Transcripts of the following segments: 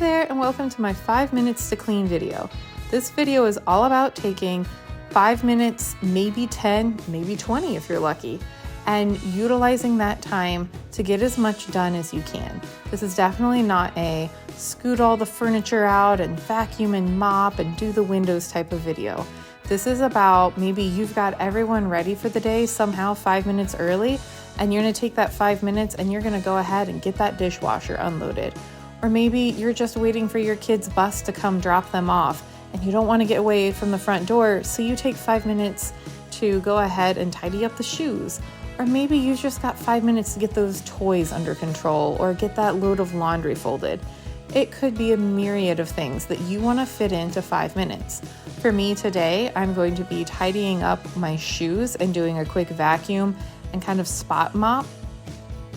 there, and welcome to my 5 minutes to clean video. This video is all about taking 5 minutes, maybe 10, maybe 20 if you're lucky, and utilizing that time to get as much done as you can. This is definitely not a scoot all the furniture out and vacuum and mop and do the windows type of video. This is about maybe you've got everyone ready for the day somehow 5 minutes early, and you're gonna take that 5 minutes and you're gonna go ahead and get that dishwasher unloaded. Or maybe you're just waiting for your kid's bus to come drop them off and you don't want to get away from the front door, so you take 5 minutes to go ahead and tidy up the shoes. Or maybe you just got 5 minutes to get those toys under control or get that load of laundry folded. It could be a myriad of things that you want to fit into 5 minutes. For me today, I'm going to be tidying up my shoes and doing a quick vacuum and kind of spot mop.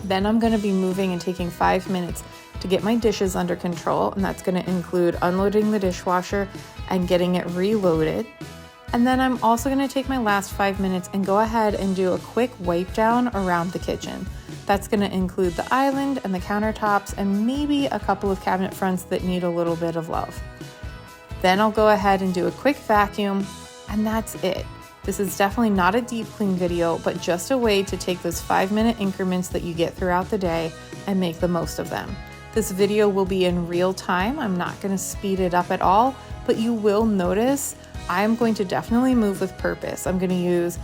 Then I'm going to be moving and taking 5 minutes to get my dishes under control, and that's going to include unloading the dishwasher and getting it reloaded. And then I'm also going to take my last 5 minutes and go ahead and do a quick wipe down around the kitchen. That's going to include the island and the countertops and maybe a couple of cabinet fronts that need a little bit of love. Then I'll go ahead and do a quick vacuum, and that's it. This is definitely not a deep clean video, but just a way to take those 5 minute increments that you get throughout the day and make the most of them. This video will be in real time. I'm not going to speed it up at all, but you will notice I'm going to definitely move with purpose. I'm going to use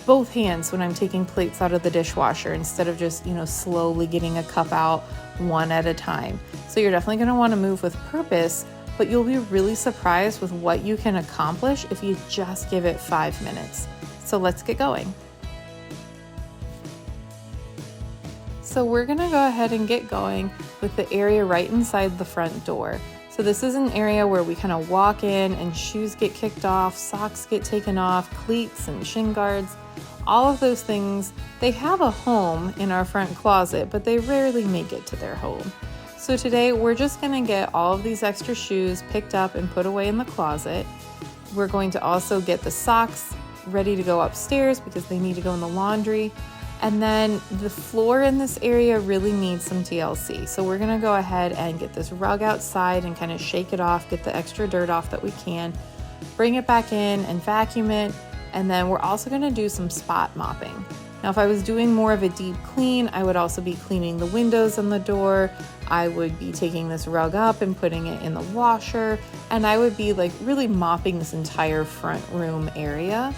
both hands when I'm taking plates out of the dishwasher instead of just, slowly getting a cup out one at a time. So you're definitely going to want to move with purpose, but you'll be really surprised with what you can accomplish if you just give it 5 minutes. So let's get going. So we're gonna go ahead and get going with the area right inside the front door. So this is an area where we kind of walk in and shoes get kicked off, socks get taken off, cleats and shin guards, all of those things. They have a home in our front closet, but they rarely make it to their home. So today we're just gonna get all of these extra shoes picked up and put away in the closet. We're going to also get the socks ready to go upstairs because they need to go in the laundry. And then the floor in this area really needs some TLC. So we're gonna go ahead and get this rug outside and kind of shake it off, get the extra dirt off that we can, bring it back in and vacuum it. And then we're also gonna do some spot mopping. Now, if I was doing more of a deep clean, I would also be cleaning the windows and the door. I would be taking this rug up and putting it in the washer. And I would be really mopping this entire front room area.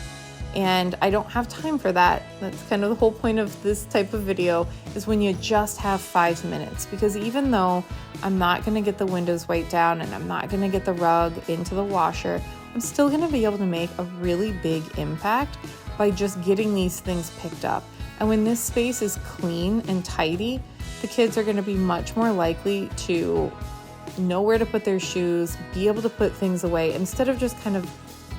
And I don't have time for that. That's kind of the whole point of this type of video, is when you just have 5 minutes. Because even though I'm not gonna get the windows wiped down and I'm not gonna get the rug into the washer, I'm still gonna be able to make a really big impact by just getting these things picked up. And when this space is clean and tidy, the kids are gonna be much more likely to know where to put their shoes, be able to put things away, instead of just kind of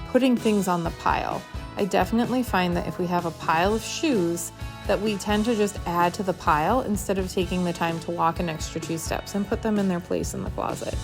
putting things on the pile. I definitely find that if we have a pile of shoes, that we tend to just add to the pile instead of taking the time to walk an extra 2 steps and put them in their place in the closet.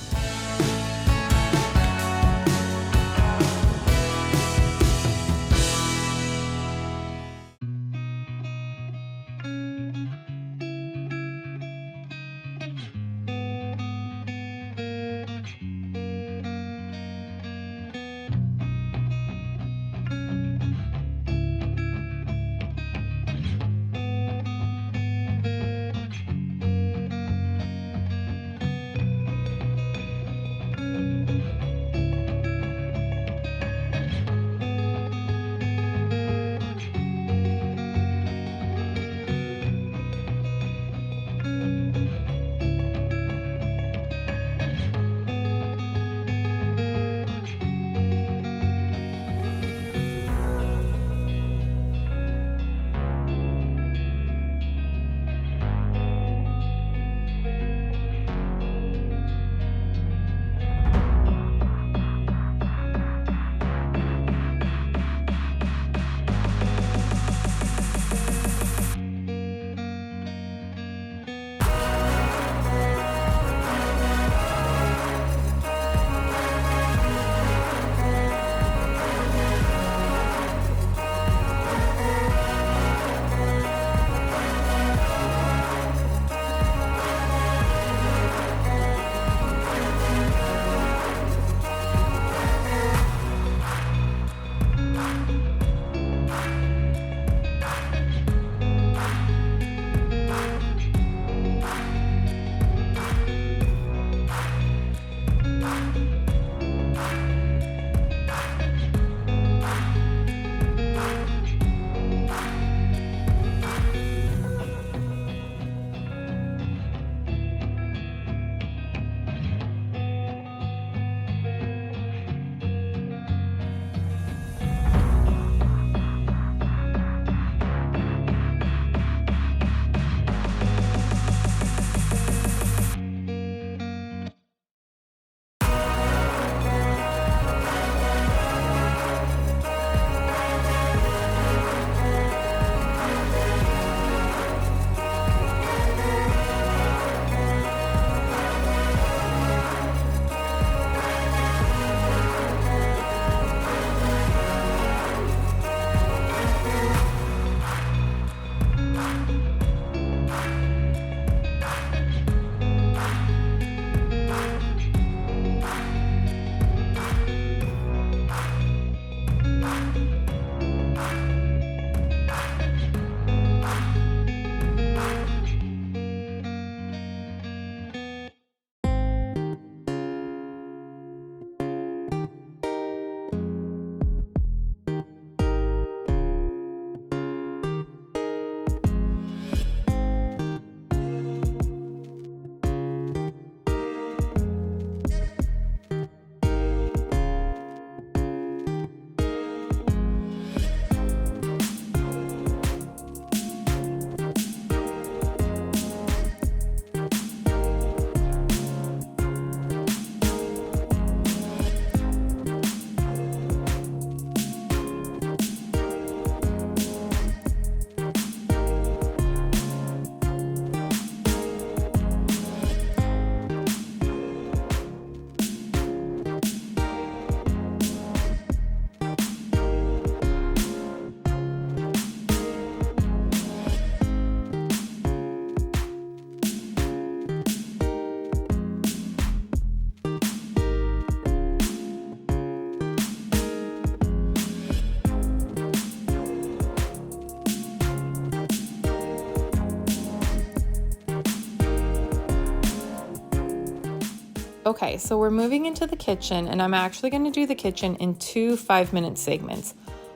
Okay, so we're moving into the kitchen, and I'm actually going to do the kitchen in 2 5-minute segments.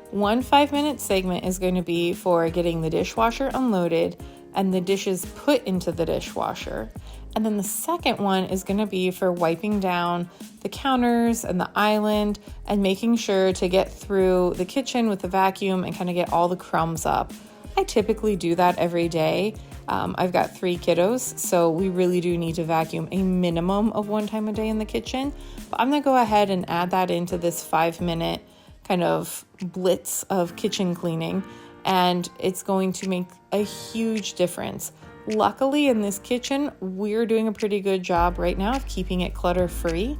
One 5-minute segment is going to be for getting the dishwasher unloaded and the dishes put into the dishwasher. And then the second one is going to be for wiping down the counters and the island and making sure to get through the kitchen with the vacuum and kind of get all the crumbs up. I typically do that every day. I've got 3 kiddos, so we really do need to vacuum a minimum of 1 time a day in the kitchen. But I'm going to go ahead and add that into this 5-minute kind of blitz of kitchen cleaning, and it's going to make a huge difference. Luckily, in this kitchen, we're doing a pretty good job right now of keeping it clutter-free.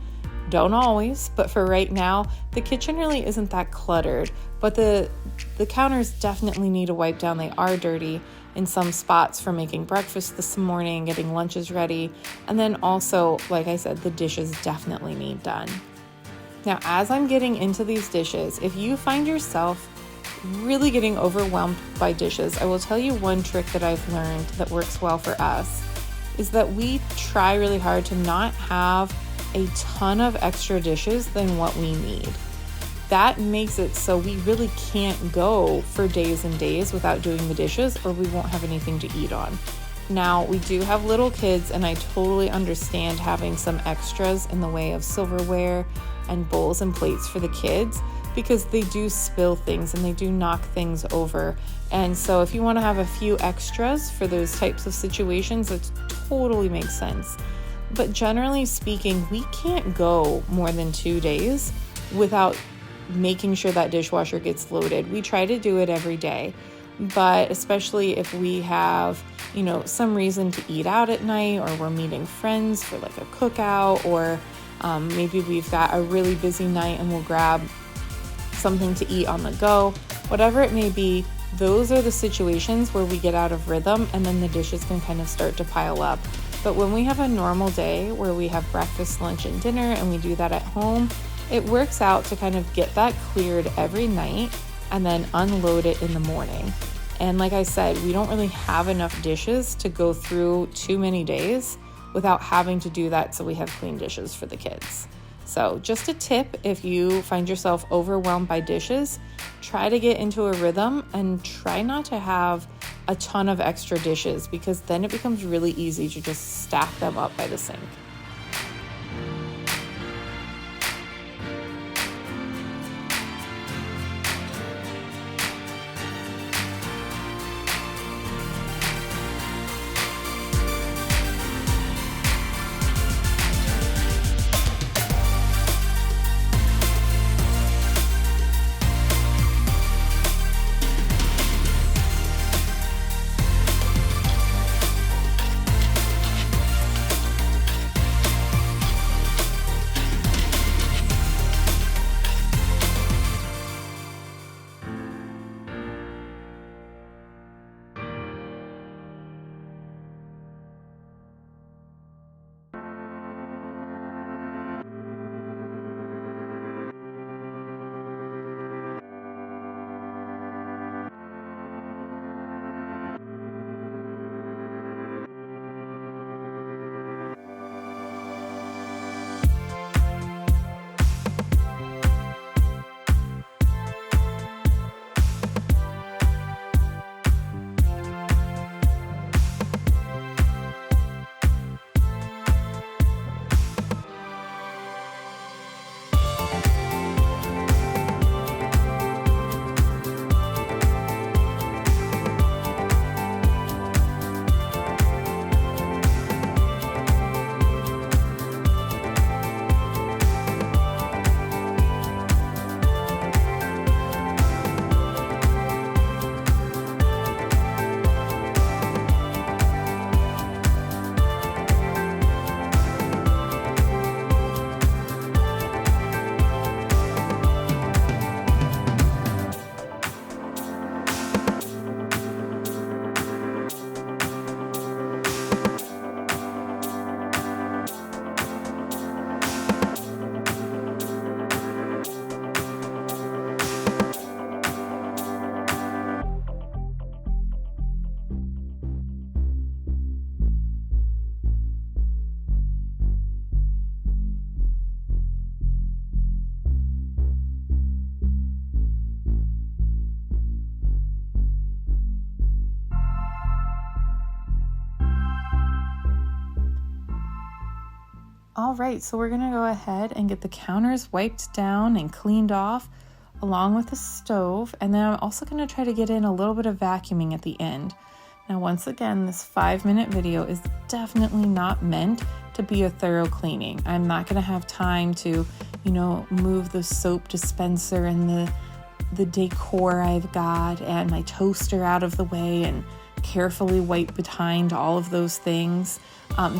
Don't always, but for right now, the kitchen really isn't that cluttered, but the counters definitely need to wipe down. They are dirty in some spots for making breakfast this morning, getting lunches ready, and then also, like I said, the dishes definitely need done. Now, as I'm getting into these dishes, if you find yourself really getting overwhelmed by dishes, I will tell you one trick that I've learned that works well for us is that we try really hard to not have a ton of extra dishes than what we need. That makes it so we really can't go for days and days without doing the dishes, or we won't have anything to eat on. Now, we do have little kids, and I totally understand having some extras in the way of silverware and bowls and plates for the kids, because they do spill things and they do knock things over. And so if you want to have a few extras for those types of situations, it totally makes sense. But generally speaking, we can't go more than 2 days without making sure that dishwasher gets loaded. We try to do it every day, but especially if we have, some reason to eat out at night, or we're meeting friends for like a cookout, or maybe we've got a really busy night and we'll grab something to eat on the go. Whatever it may be, those are the situations where we get out of rhythm, and then the dishes can kind of start to pile up. But when we have a normal day where we have breakfast, lunch, and dinner, and we do that at home, it works out to kind of get that cleared every night and then unload it in the morning. And like I said, we don't really have enough dishes to go through too many days without having to do that, so we have clean dishes for the kids. So just a tip, if you find yourself overwhelmed by dishes, try to get into a rhythm and try not to have a ton of extra dishes, because then it becomes really easy to just stack them up by the sink. All right, so we're gonna go ahead and get the counters wiped down and cleaned off along with the stove. And then I'm also gonna try to get in a little bit of vacuuming at the end. Now, once again, this 5-minute video is definitely not meant to be a thorough cleaning. I'm not gonna have time to, move the soap dispenser and the decor I've got and my toaster out of the way and carefully wipe behind all of those things.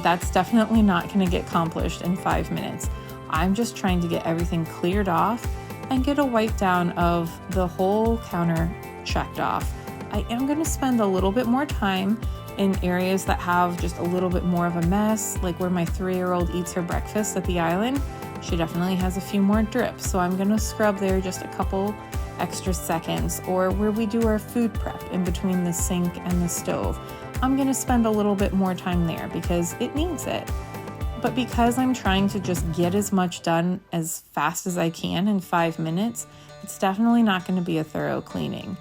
That's definitely not going to get accomplished in 5 minutes. I'm just trying to get everything cleared off and get a wipe down of the whole counter checked off. I am going to spend a little bit more time in areas that have just a little bit more of a mess, like where my 3-year-old eats her breakfast at the island. She definitely has a few more drips, so I'm going to scrub there just a couple extra seconds, or where we do our food prep in between the sink and the stove. I'm gonna spend a little bit more time there because it needs it. But because I'm trying to just get as much done as fast as I can in 5 minutes, it's definitely not gonna be a thorough cleaning.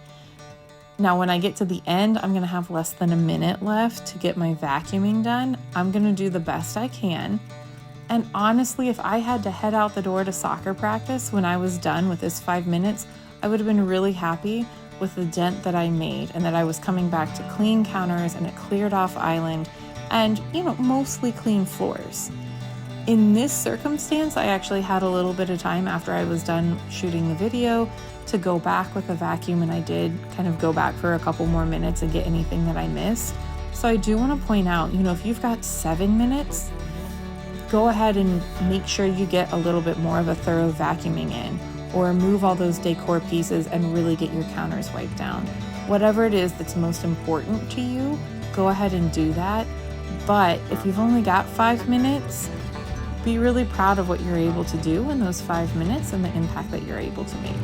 Now, when I get to the end, I'm gonna have less than a minute left to get my vacuuming done. I'm gonna do the best I can. And honestly, if I had to head out the door to soccer practice when I was done with this 5 minutes, I would have been really happy with the dent that I made and that I was coming back to clean counters and a cleared off island and, mostly clean floors. In this circumstance, I actually had a little bit of time after I was done shooting the video to go back with a vacuum, and I did kind of go back for a couple more minutes and get anything that I missed. So I do want to point out, if you've got 7 minutes, go ahead and make sure you get a little bit more of a thorough vacuuming in, or move all those decor pieces and really get your counters wiped down. Whatever it is that's most important to you, go ahead and do that. But if you've only got 5 minutes, be really proud of what you're able to do in those 5 minutes and the impact that you're able to make.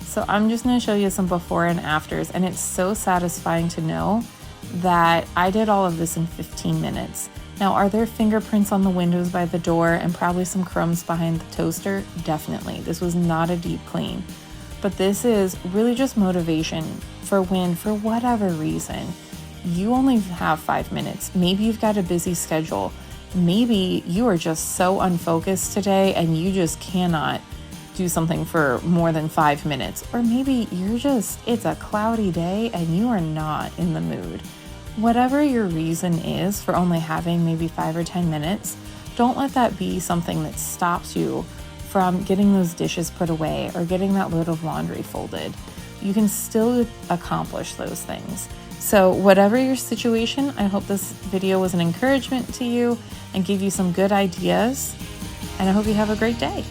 So I'm just going to show you some before and afters, and it's so satisfying to know that I did all of this in 15 minutes. Now, are there fingerprints on the windows by the door and probably some crumbs behind the toaster? Definitely. This was not a deep clean. But this is really just motivation for when, for whatever reason, you only have 5 minutes. Maybe you've got a busy schedule. Maybe you are just so unfocused today and you just cannot do something for more than 5 minutes. Or maybe it's a cloudy day and you are not in the mood. Whatever your reason is for only having maybe 5 or 10 minutes, don't let that be something that stops you from getting those dishes put away or getting that load of laundry folded. You can still accomplish those things. So whatever your situation, I hope this video was an encouragement to you and gave you some good ideas. And I hope you have a great day.